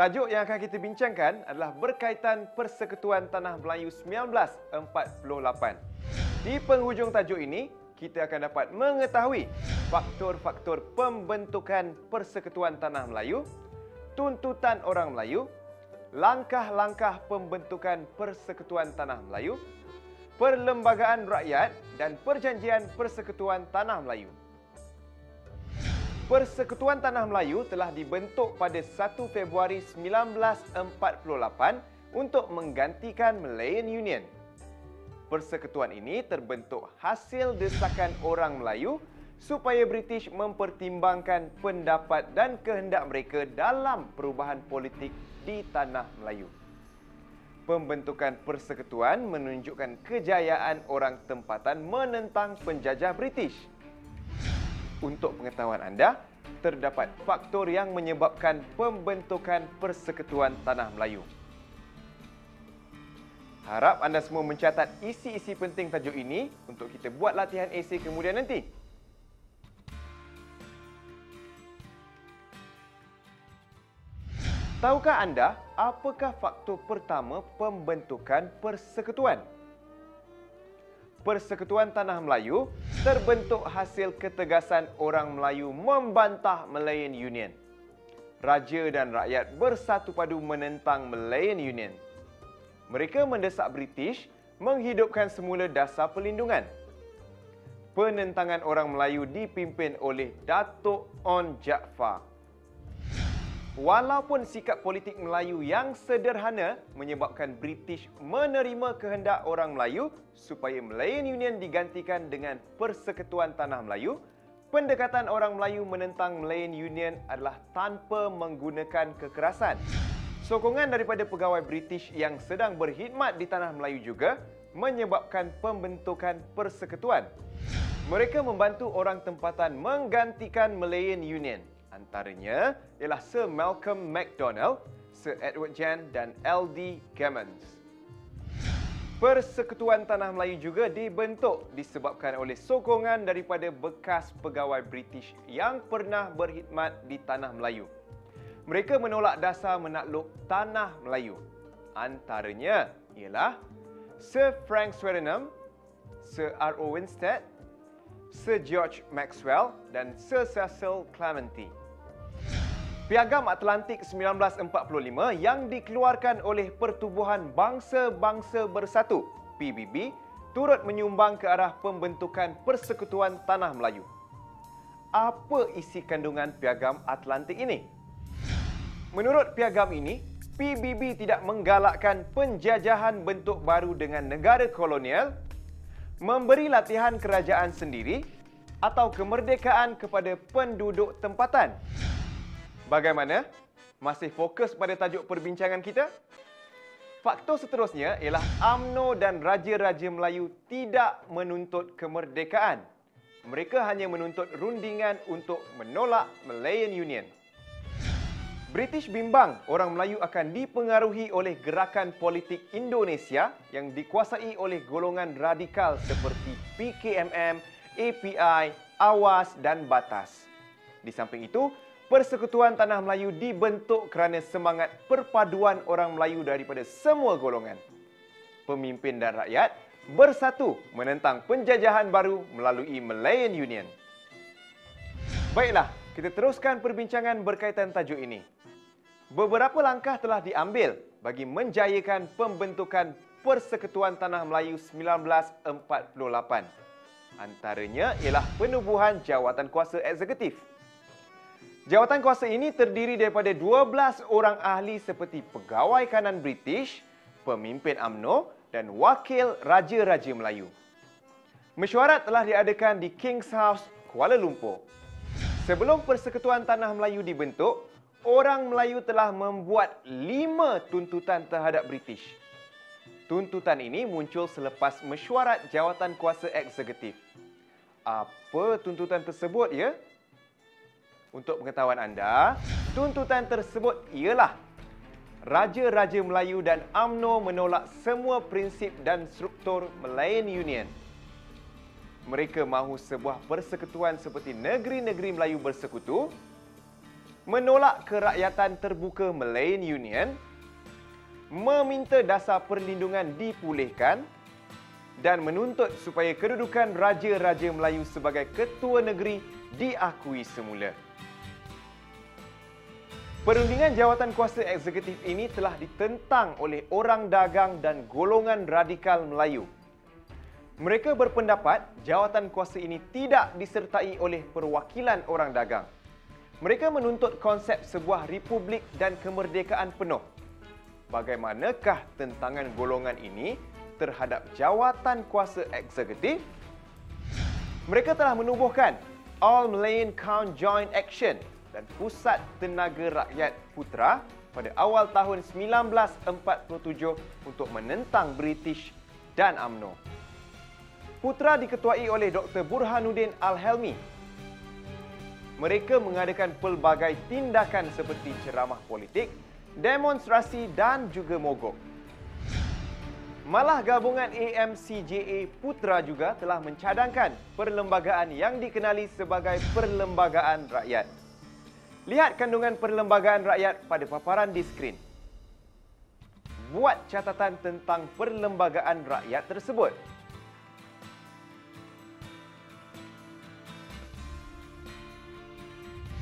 Tajuk yang akan kita bincangkan adalah berkaitan Persekutuan Tanah Melayu 1948. Di penghujung tajuk ini, kita akan dapat mengetahui faktor-faktor pembentukan Persekutuan Tanah Melayu, tuntutan orang Melayu, langkah-langkah pembentukan Persekutuan Tanah Melayu, Perlembagaan Rakyat dan Perjanjian Persekutuan Tanah Melayu. Persekutuan Tanah Melayu telah dibentuk pada 1 Februari 1948 untuk menggantikan Malayan Union. Persekutuan ini terbentuk hasil desakan orang Melayu supaya British mempertimbangkan pendapat dan kehendak mereka dalam perubahan politik di Tanah Melayu. Pembentukan persekutuan menunjukkan kejayaan orang tempatan menentang penjajah British. Untuk pengetahuan anda, terdapat faktor yang menyebabkan pembentukan Persekutuan Tanah Melayu. Harap anda semua mencatat isi-isi penting tajuk ini untuk kita buat latihan esei kemudian nanti. Tahukah anda apakah faktor pertama pembentukan persekutuan? Persekutuan Tanah Melayu terbentuk hasil ketegasan orang Melayu membantah Malayan Union. Raja dan rakyat bersatu padu menentang Malayan Union. Mereka mendesak British menghidupkan semula Dasar Perlindungan. Penentangan orang Melayu dipimpin oleh Datuk On Jaafar. Walaupun sikap politik Melayu yang sederhana menyebabkan British menerima kehendak orang Melayu supaya Malayan Union digantikan dengan Persekutuan Tanah Melayu, pendekatan orang Melayu menentang Malayan Union adalah tanpa menggunakan kekerasan. Sokongan daripada pegawai British yang sedang berkhidmat di Tanah Melayu juga menyebabkan pembentukan persekutuan. Mereka membantu orang tempatan menggantikan Malayan Union. Antaranya ialah Sir Malcolm MacDonald, Sir Edward Jan dan L.D. Gammons. Persekutuan Tanah Melayu juga dibentuk disebabkan oleh sokongan daripada bekas pegawai British yang pernah berkhidmat di Tanah Melayu. Mereka menolak dasar menakluk Tanah Melayu. Antaranya ialah Sir Frank Swettenham, Sir R.O. Winstead, Sir George Maxwell dan Sir Cecil Clementi. Piagam Atlantik 1945 yang dikeluarkan oleh Pertubuhan Bangsa-Bangsa Bersatu (PBB) turut menyumbang ke arah pembentukan Persekutuan Tanah Melayu. Apa isi kandungan Piagam Atlantik ini? Menurut piagam ini, PBB tidak menggalakkan penjajahan bentuk baru dengan negara kolonial, memberi latihan kerajaan sendiri atau kemerdekaan kepada penduduk tempatan. Bagaimana? Masih fokus pada tajuk perbincangan kita? Faktor seterusnya ialah UMNO dan Raja-Raja Melayu tidak menuntut kemerdekaan. Mereka hanya menuntut rundingan untuk menolak Malayan Union. British bimbang orang Melayu akan dipengaruhi oleh gerakan politik Indonesia yang dikuasai oleh golongan radikal seperti PKMM, API, AWAS dan Batas. Di samping itu, Persekutuan Tanah Melayu dibentuk kerana semangat perpaduan orang Melayu daripada semua golongan. Pemimpin dan rakyat bersatu menentang penjajahan baru melalui Malayan Union. Baiklah, kita teruskan perbincangan berkaitan tajuk ini. Beberapa langkah telah diambil bagi menjayakan pembentukan Persekutuan Tanah Melayu 1948. Antaranya ialah penubuhan jawatan kuasa eksekutif. Jawatan kuasa ini terdiri daripada 12 orang ahli seperti pegawai kanan British, pemimpin UMNO dan wakil Raja-Raja Melayu. Mesyuarat telah diadakan di King's House, Kuala Lumpur. Sebelum Persekutuan Tanah Melayu dibentuk, orang Melayu telah membuat 5 tuntutan terhadap British. Tuntutan ini muncul selepas mesyuarat jawatan kuasa eksekutif. Apa tuntutan tersebut ya? Untuk pengetahuan anda, tuntutan tersebut ialah Raja-Raja Melayu dan UMNO menolak semua prinsip dan struktur Malayan Union. Mereka mahu sebuah persekutuan seperti negeri-negeri Melayu bersekutu, menolak kerakyatan terbuka Malayan Union, meminta dasar perlindungan dipulihkan dan menuntut supaya kedudukan Raja-Raja Melayu sebagai ketua negeri diakui semula. Perundingan jawatan kuasa eksekutif ini telah ditentang oleh orang dagang dan golongan radikal Melayu. Mereka berpendapat jawatan kuasa ini tidak disertai oleh perwakilan orang dagang. Mereka menuntut konsep sebuah republik dan kemerdekaan penuh. Bagaimanakah tentangan golongan ini terhadap jawatan kuasa eksekutif? Mereka telah menubuhkan All Malayan Conjoint Action dan Pusat Tenaga Rakyat Putra pada awal tahun 1947 untuk menentang British dan UMNO. Putra diketuai oleh Dr. Burhanuddin Al-Helmi. Mereka mengadakan pelbagai tindakan seperti ceramah politik, demonstrasi dan juga mogok. Malah gabungan AMCJA Putra juga telah mencadangkan perlembagaan yang dikenali sebagai Perlembagaan Rakyat. Lihat kandungan Perlembagaan Rakyat pada paparan di skrin. Buat catatan tentang Perlembagaan Rakyat tersebut.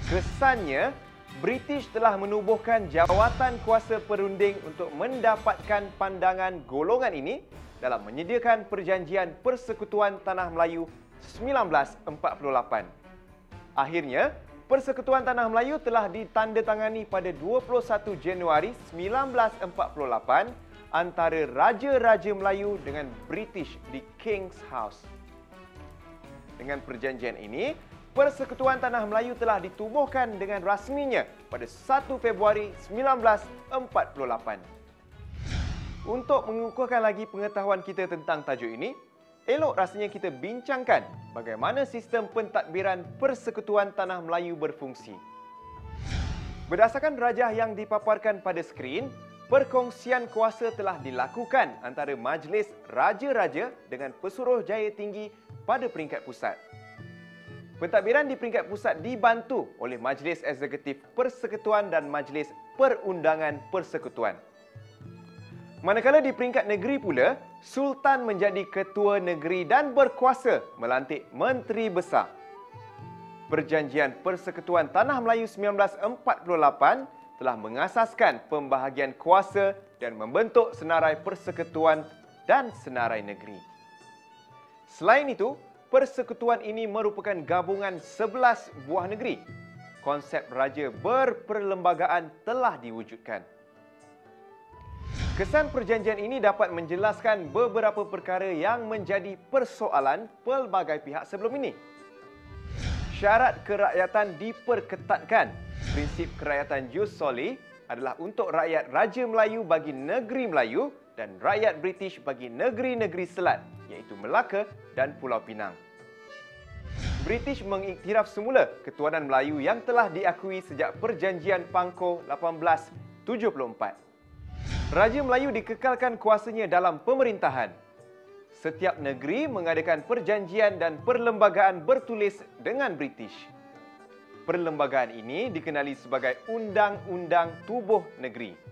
Kesannya, British telah menubuhkan jawatan kuasa perunding untuk mendapatkan pandangan golongan ini dalam menyediakan Perjanjian Persekutuan Tanah Melayu 1948. Akhirnya, Persekutuan Tanah Melayu telah ditandatangani pada 21 Januari 1948 antara Raja-Raja Melayu dengan British di King's House. Dengan perjanjian ini, Persekutuan Tanah Melayu telah ditubuhkan dengan rasminya pada 1 Februari 1948. Untuk mengukuhkan lagi pengetahuan kita tentang tajuk ini, elok rasanya kita bincangkan bagaimana sistem pentadbiran Persekutuan Tanah Melayu berfungsi. Berdasarkan rajah yang dipaparkan pada skrin, perkongsian kuasa telah dilakukan antara Majlis Raja-Raja dengan Pesuruhjaya Tinggi pada peringkat pusat. Pentadbiran di peringkat pusat dibantu oleh Majlis Eksekutif Persekutuan dan Majlis Perundangan Persekutuan. Manakala di peringkat negeri pula, Sultan menjadi ketua negeri dan berkuasa melantik Menteri Besar. Perjanjian Persekutuan Tanah Melayu 1948 telah mengasaskan pembahagian kuasa dan membentuk senarai persekutuan dan senarai negeri. Selain itu, persekutuan ini merupakan gabungan 11 buah negeri. Konsep raja berperlembagaan telah diwujudkan. Kesan perjanjian ini dapat menjelaskan beberapa perkara yang menjadi persoalan pelbagai pihak sebelum ini. Syarat kerakyatan diperketatkan. Prinsip kerakyatan jus soli adalah untuk rakyat Raja Melayu bagi negeri Melayu dan rakyat British bagi negeri-negeri selat, iaitu Melaka dan Pulau Pinang. British mengiktiraf semula ketuanan Melayu yang telah diakui sejak Perjanjian Pangkor 1874. Raja Melayu dikekalkan kuasanya dalam pemerintahan. Setiap negeri mengadakan perjanjian dan perlembagaan bertulis dengan British. Perlembagaan ini dikenali sebagai Undang-Undang Tubuh Negeri.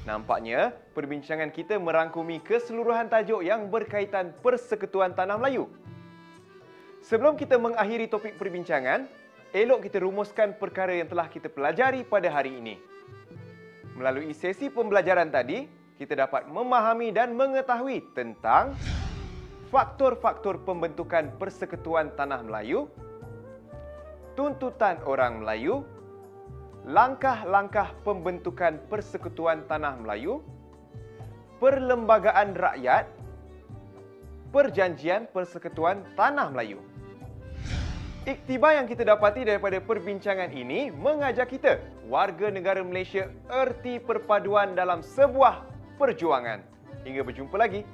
Nampaknya, perbincangan kita merangkumi keseluruhan tajuk yang berkaitan Persekutuan Tanah Melayu. Sebelum kita mengakhiri topik perbincangan, elok kita rumuskan perkara yang telah kita pelajari pada hari ini. Melalui sesi pembelajaran tadi, kita dapat memahami dan mengetahui tentang faktor-faktor pembentukan Persekutuan Tanah Melayu, tuntutan orang Melayu, langkah-langkah pembentukan Persekutuan Tanah Melayu, perlembagaan rakyat, perjanjian Persekutuan Tanah Melayu. Iktibar yang kita dapati daripada perbincangan ini mengajak kita, warga negara Malaysia, erti perpaduan dalam sebuah perjuangan. Hingga berjumpa lagi.